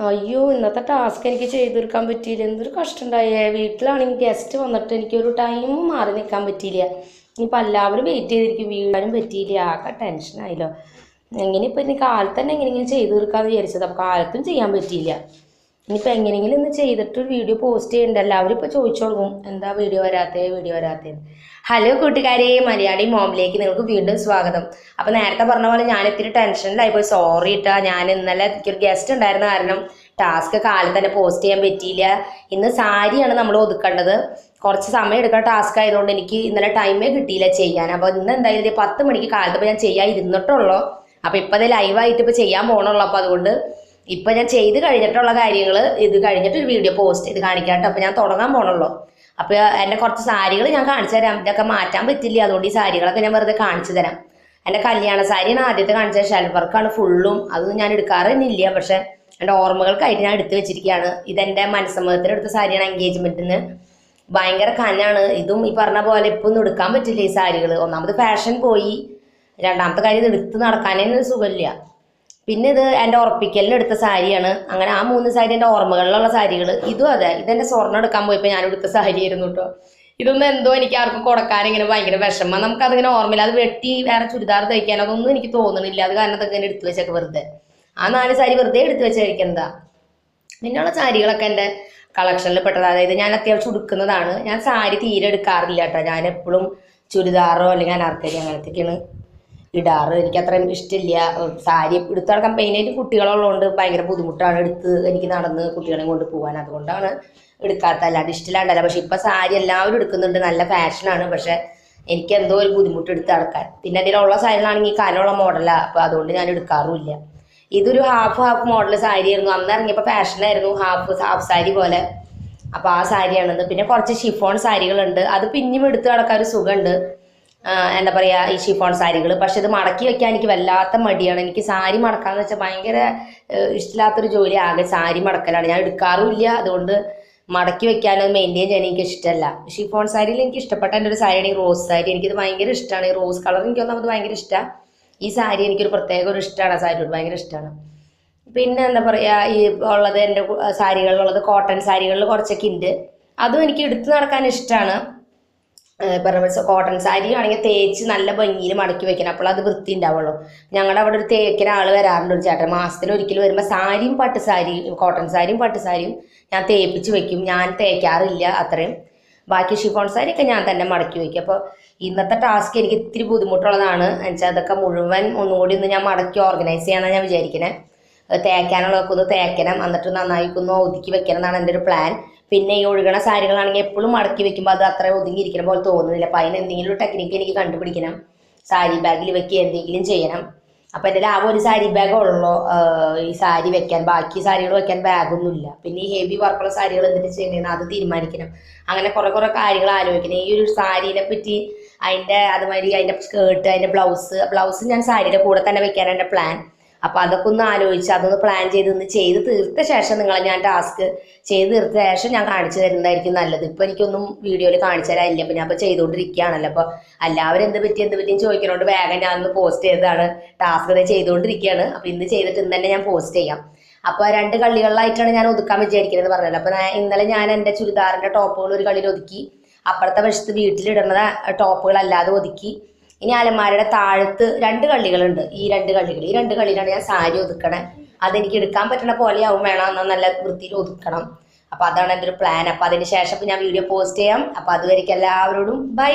അയ്യോ ഇന്നത്തെ ടാസ്ക് എനിക്ക് ചെയ്തു തീർക്കാൻ പറ്റിയില്ല. എന്തൊരു കഷ്ടമുണ്ടായേ. വീട്ടിലാണെങ്കിൽ ഗസ്റ്റ് വന്നിട്ട് എനിക്കൊരു ടൈമും മാറി നിൽക്കാൻ പറ്റിയില്ല. ഇനിയിപ്പോൾ എല്ലാവരും വെയിറ്റ് ചെയ്തിരിക്കും, വീഴാനും പറ്റിയില്ല. ആകെ ടെൻഷനായല്ലോ. എങ്ങനെ ഇപ്പം ഇനി കാലത്ത് തന്നെ എങ്ങനെയെങ്കിലും ചെയ്തു തീർക്കാമെന്ന് വിചാരിച്ചത്. അപ്പോൾ കാലത്തും ചെയ്യാൻ പറ്റിയില്ല. ഇനിയിപ്പോൾ എങ്ങനെയെങ്കിലും ഇന്ന് ചെയ്തിട്ട് ഒരു വീഡിയോ പോസ്റ്റ് ചെയ്യണ്ട. എല്ലാവരും ഇപ്പോൾ ചോദിച്ചു തുടങ്ങും എന്താ വീഡിയോ വരാത്തേ. ഹലോ കൂട്ടുകാരെ, മലയാളി മോമിലേക്ക് നിങ്ങൾക്ക് വീണ്ടും സ്വാഗതം. അപ്പോൾ നേരത്തെ പറഞ്ഞ പോലെ ഞാൻ ഇത്തിരി ടെൻഷനിലായിപ്പോയി. സോറി ഇട്ടാ. ഞാൻ ഇന്നലെ എനിക്കൊരു ഗസ്റ്റ് ഉണ്ടായിരുന്ന കാരണം ടാസ്ക് കാലത്ത് തന്നെ പോസ്റ്റ് ചെയ്യാൻ പറ്റിയില്ല. ഇന്ന് സാരിയാണ് നമ്മൾ ഒതുക്കേണ്ടത്. കുറച്ച് സമയം എടുക്കുന്ന ടാസ്ക് ആയതുകൊണ്ട് എനിക്ക് ഇന്നലെ ടൈമേ കിട്ടിയില്ല ചെയ്യാൻ. അപ്പോൾ ഇന്ന് എന്തായാലും 10 മണിക്ക് കാലത്ത് ഞാൻ ചെയ്യാൻ ഇരുന്നിട്ടുള്ളൂ. അപ്പോൾ ഇപ്പോൾ അത് ലൈവായിട്ട് ഇപ്പോൾ ചെയ്യാൻ പോകണുള്ളൂ. അപ്പോൾ അതുകൊണ്ട് ഇപ്പം ഞാൻ ചെയ്ത് കഴിഞ്ഞിട്ടുള്ള കാര്യങ്ങൾ ഇത് കഴിഞ്ഞിട്ട് ഒരു വീഡിയോ പോസ്റ്റ് ചെയ്ത് കാണിക്കാട്ടോ. അപ്പോൾ ഞാൻ തുടങ്ങാൻ പോകണുള്ളൂ. അപ്പോൾ എൻ്റെ കുറച്ച് സാരികൾ ഞാൻ കാണിച്ചു തരാം. ഇതൊക്കെ മാറ്റാൻ പറ്റില്ല, അതുകൊണ്ട് ഈ സാരികളൊക്കെ ഞാൻ വെറുതെ കാണിച്ചു തരാം. എൻ്റെ കല്യാണ സാരിയാണ് ആദ്യത്തെ കാണിച്ചത്. ഷെൽഫ് വർക്കാണ് ഫുള്ളും. അതൊന്നും ഞാൻ എടുക്കാറ് തന്നെയില്ല, പക്ഷെ എൻ്റെ ഓർമ്മകൾക്കായിട്ട് ഞാൻ എടുത്തു വെച്ചിരിക്കുകയാണ്. ഇതെൻ്റെ മനസ്സമ്മതത്തിന് എടുത്ത സാരിയാണ്, എൻഗേജ്മെൻറ്റിന്. ഭയങ്കര കനാണ്. ഇതും ഈ പറഞ്ഞ പോലെ ഇപ്പം ഒന്നും എടുക്കാൻ പറ്റില്ല ഈ സാരികൾ. ഒന്നാമത് ഫാഷൻ പോയി, രണ്ടാമത്തെ കാര്യം ഇത് എടുത്ത് നടക്കാനേ സുഖമില്ല. പിന്നെ ഇത് എൻ്റെ ഉറപ്പിക്കലിന് എടുത്ത സാരിയാണ്. അങ്ങനെ ആ 3 സാരി എൻ്റെ ഓർമ്മകളിലുള്ള സാരികൾ. ഇതും അതെ, ഇതെൻ്റെ സ്വർണ്ണം എടുക്കാൻ പോയപ്പോൾ ഞാൻ എടുത്ത സാരിയായിരുന്നു കേട്ടോ. ഇതൊന്നും എന്തോ എനിക്ക് ആർക്കും കൊടുക്കാൻ ഇങ്ങനെ ഭയങ്കര വിഷമം. നമുക്കതിങ്ങനെ ഓർമ്മയില്ല. അത് വെട്ടി വേറെ ചുരിദാർ തയ്ക്കാൻ അതൊന്നും എനിക്ക് തോന്നണില്ല. അത് കാരണം അതൊക്കെ ഇങ്ങനെ എടുത്തു വെച്ചൊക്കെ വെറുതെ ആ 4 സാരി വെറുതെ എടുത്തു വെച്ചായിരിക്കുന്നതാ. പിന്നെയുള്ള സാരികളൊക്കെ എൻ്റെ കളക്ഷനിൽ പെട്ടത്. അതായത് ഞാൻ അത്യാവശ്യം ഉടുക്കുന്നതാണ്. ഞാൻ സാരി തീരെ എടുക്കാറില്ല കേട്ടോ. ഞാൻ എപ്പോഴും ചുരിദാറോ അല്ലെങ്കിൽ അനാർക്കലി അങ്ങനത്തെയൊക്കെയാണ് ഇടാറ്. എനിക്ക് അത്രയും ഇഷ്ടമില്ല സാരി എടുത്ത് നടക്കാൻ. മെയിനായിട്ട് കുട്ടികളുള്ളതുകൊണ്ട് ഭയങ്കര ബുദ്ധിമുട്ടാണ് എടുത്ത് എനിക്ക് നടന്ന് കുട്ടികളെയും കൊണ്ട് പോകാൻ. അതുകൊണ്ടാണ് എടുക്കാത്ത, അല്ലാണ്ട് ഇഷ്ടമില്ലാണ്ടല്ല. പക്ഷെ ഇപ്പം സാരി എല്ലാവരും എടുക്കുന്നുണ്ട്, നല്ല ഫാഷനാണ്. പക്ഷെ എനിക്ക് എന്തോ ഒരു ബുദ്ധിമുട്ട് എടുത്ത് നടക്കാൻ. പിന്നെ അതിലുള്ള സാരികളാണെങ്കിൽ കനമുള്ള മോഡലാണ്. അപ്പോൾ അതുകൊണ്ട് ഞാൻ എടുക്കാറുമില്ല. ഇതൊരു ഹാഫ് മോഡൽ സാരിയായിരുന്നു. അന്ന് ഇറങ്ങിയപ്പോൾ ഫാഷനായിരുന്നു, ഹാഫ് സാരി പോലെ. അപ്പോൾ ആ സാരിയാണത്. പിന്നെ കുറച്ച് ഷിഫോൺ സാരികളുണ്ട്. അത് പിന്നെയും എടുത്ത് നടക്കാൻ ഒരു സുഖമുണ്ട്. എന്താ പറയുക, ഈ ഷിഫോൺ സാരികൾ. പക്ഷെ ഇത് മടക്കി വെക്കാൻ എനിക്ക് വല്ലാത്ത മടിയാണ്. എനിക്ക് സാരി മടക്കാന്ന് വെച്ചാൽ ഭയങ്കര ഇഷ്ടമില്ലാത്തൊരു ജോലി. ആകെ സാരി മടക്കലാണ്. ഞാൻ എടുക്കാറുമില്ല. അതുകൊണ്ട് മടക്കി വെക്കാനോ മെയിൻറ്റെയിൻ ചെയ്യാൻ എനിക്ക് ഇഷ്ടമല്ല. ഷിഫോൺ സാരിയിൽ എനിക്ക് ഇഷ്ടപ്പെട്ട എൻ്റെ ഒരു സാരിയാണ് ഈ റോസ് സാരി. എനിക്കിത് ഭയങ്കര ഇഷ്ടമാണ്. ഈ റോസ് കളർ എനിക്ക് ഒന്നാമത് ഭയങ്കര ഇഷ്ടമാണ്. ഈ സാരി എനിക്കൊരു പ്രത്യേക ഒരു ഇഷ്ടമാണ്. ആ സാരിയോട് ഭയങ്കര ഇഷ്ടമാണ്. പിന്നെ എന്താ പറയുക, ഈ ഉള്ളത് എൻ്റെ സാരികളിലുള്ളത് കോട്ടൺ സാരികളിൽ കുറച്ചൊക്കെ ഉണ്ട്. അതും എനിക്ക് എടുത്ത് നടക്കാൻ ഇഷ്ടമാണ്. കോട്ടൺ സാരി ആണെങ്കിൽ തേച്ച് നല്ല ഭംഗിയിൽ മടക്കി വെക്കണം, അപ്പോൾ അത് വൃത്തി ഉണ്ടാവുള്ളൂ. ഞങ്ങളുടെ അവിടെ ഒരു തേക്കിന് ആൾ വരാറുണ്ട്, ഒരു ചേട്ടൻ. മാസത്തിൽ ഒരിക്കലും വരുമ്പോൾ സാരിയും പട്ടുസാരിയും, കോട്ടൺ സാരിയും പട്ടുസാരിയും ഞാൻ തേപ്പിച്ച് വെക്കും. ഞാൻ തേക്കാറില്ല അത്രയും. ബാക്കി ഷിഫോൺ സാരിയൊക്കെ ഞാൻ തന്നെ മടക്കി വയ്ക്കും. അപ്പോൾ ഇന്നത്തെ ടാസ്ക് എനിക്ക് ഇത്തിരി ബുദ്ധിമുട്ടുള്ളതാണ്. എന്നുവെച്ചാൽ അതൊക്കെ മുഴുവൻ ഒന്നുകൂടി ഒന്ന് ഞാൻ മടക്കി ഓർഗനൈസ് ചെയ്യാനാണ് ഞാൻ വിചാരിക്കുന്നത്. തേക്കാനുള്ളതൊക്കെ ഒന്ന് തേക്കണം, എന്നിട്ട് നന്നായി ഒന്ന് ഒതുക്കി വെക്കണം എന്നാണ് എൻ്റെ ഒരു പ്ലാൻ. പിന്നെ ഈ ഒഴുകണ സാരികളാണെങ്കിൽ എപ്പോഴും മടക്കി വെക്കുമ്പോൾ അത് അത്ര ഒതുങ്ങിയിരിക്കുന്ന പോലെ തോന്നുന്നില്ല. അപ്പോൾ അതിന് എന്തെങ്കിലും ഒരു ടെക്നിക്ക് എനിക്ക് കണ്ടുപിടിക്കണം. സാരി ബാഗിൽ വെക്കുക എന്തെങ്കിലും ചെയ്യണം. അപ്പോൾ എൻ്റെ ആകെ ഒരു സാരി ബാഗ് ഉള്ളൂ ഈ സാരി വെക്കാൻ. ബാക്കി സാരികൾ വെക്കാൻ ബാഗൊന്നുമില്ല. പിന്നെ ഈ ഹെവി വർക്കുള്ള സാരികൾ എന്തിട്ട് ചെയ്യണമെന്ന് അത് തീരുമാനിക്കണം. അങ്ങനെ കുറേ കാര്യങ്ങൾ ആലോചിക്കണം. ഈ ഒരു സാരീനെ പറ്റി അതുമാതിരി അതിൻ്റെ സ്കേർട്ട്, അതിൻ്റെ ബ്ലൗസ് ഞാൻ സാരിയുടെ കൂടെ തന്നെ വെക്കാനാണ് എൻ്റെ പ്ലാൻ. അപ്പോൾ അതൊക്കെ ഒന്ന് ആലോചിച്ച് അതൊന്ന് പ്ലാൻ ചെയ്ത് തീർത്ത ശേഷം നിങ്ങളെ ഞാൻ ടാസ്ക് ചെയ്ത് തീർത്ത ശേഷം ഞാൻ കാണിച്ചു തരുന്നതായിരിക്കും നല്ലത്. ഇപ്പോൾ എനിക്കൊന്നും വീഡിയോയിൽ കാണിച്ചു തരാനില്ല. അപ്പോൾ ഞാൻ ഇപ്പോൾ ചെയ്തുകൊണ്ടിരിക്കുകയാണല്ലോ. അപ്പോൾ എല്ലാവരും എന്ത് പറ്റിയും ചോദിക്കണോണ്ട് വേഗം ഞാൻ ഒന്ന് പോസ്റ്റ് ചെയ്തതാണ്. ടാസ്ക് ചെയ്തുകൊണ്ടിരിക്കുകയാണ്. അപ്പോൾ ഇന്ന് ചെയ്തിട്ട് ഇന്ന് തന്നെ ഞാൻ പോസ്റ്റ് ചെയ്യാം. അപ്പോൾ 2 കള്ളികളിലായിട്ടാണ് ഞാൻ ഒതുക്കാൻ വിചാരിക്കുന്നത് പറഞ്ഞല്ലോ. അപ്പോൾ ഇന്നലെ ഞാൻ എൻ്റെ ചുരിദാറിൻ്റെ ടോപ്പുകൾ ഒരു കള്ളിയിൽ ഒതുക്കി. അപ്പുറത്തെ വശത്ത് വീട്ടിലിടുന്ന ടോപ്പുകളല്ലാതെ ഒതുക്കി. ഇനി അലമാരയുടെ താഴത്ത് 2 കള്ളികളുണ്ട്. ഈ 2 കള്ളിയിലാണ് ഞാൻ സാരി ഒതുക്കണേ. അതെനിക്ക് എടുക്കാൻ പറ്റണ പോലെയാവും, വേണം എന്നാൽ നല്ല വൃത്തിയിൽ ഒതുക്കണം. അപ്പോൾ അതാണ് എൻ്റെ ഒരു പ്ലാൻ. അപ്പോൾ അതിന് ശേഷം ഞാൻ വീഡിയോ പോസ്റ്റ് ചെയ്യാം. അപ്പോൾ അതുവരെയ്ക്ക് എല്ലാവരോടും ബൈ.